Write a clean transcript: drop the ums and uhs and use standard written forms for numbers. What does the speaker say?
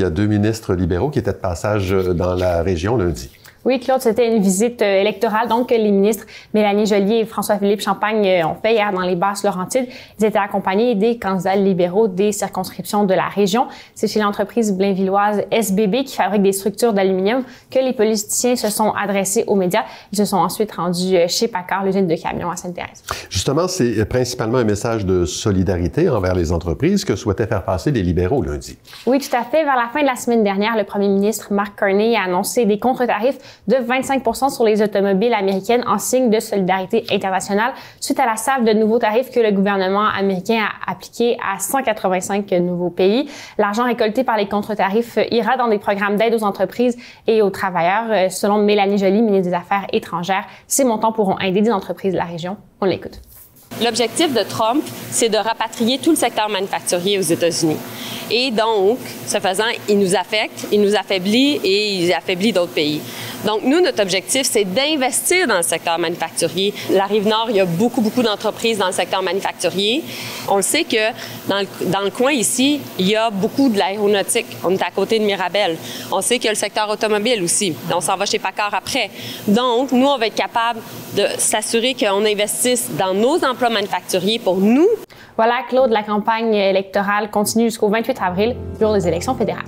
Il y a 2 ministres libéraux qui étaient de passage dans la région lundi. Oui, Claude, c'était une visite électorale, donc les ministres Mélanie Joly et François-Philippe Champagne ont fait hier dans les Basses-Laurentides. Ils étaient accompagnés des candidats libéraux des circonscriptions de la région. C'est chez l'entreprise blainvilloise SBB qui fabrique des structures d'aluminium que les politiciens se sont adressés aux médias. Ils se sont ensuite rendus chez Paccard, l'usine de camions à Sainte-Thérèse. Justement, c'est principalement un message de solidarité envers les entreprises que souhaitaient faire passer les libéraux lundi. Oui, tout à fait. Vers la fin de la semaine dernière, le premier ministre Mark Carney a annoncé des contre-tarifs de 25 % sur les automobiles américaines en signe de solidarité internationale suite à la salve de nouveaux tarifs que le gouvernement américain a appliqués à 185 nouveaux pays. L'argent récolté par les contre-tarifs ira dans des programmes d'aide aux entreprises et aux travailleurs. Selon Mélanie Joly, ministre des Affaires étrangères, ces montants pourront aider des entreprises de la région. On l'écoute. L'objectif de Trump, c'est de rapatrier tout le secteur manufacturier aux États-Unis. Et donc, ce faisant, il nous affecte, il nous affaiblit et il affaiblit d'autres pays. Donc, nous, notre objectif, c'est d'investir dans le secteur manufacturier. La Rive-Nord, il y a beaucoup d'entreprises dans le secteur manufacturier. On le sait que dans le coin ici, il y a beaucoup de l'aéronautique. On est à côté de Mirabel. On sait qu'il y a le secteur automobile aussi. On s'en va chez Paccard après. Donc, nous, on va être capable de s'assurer qu'on investisse dans nos emplois manufacturiers pour nous. Voilà, Claude, la campagne électorale continue jusqu'au 28 avril, jour des élections fédérales.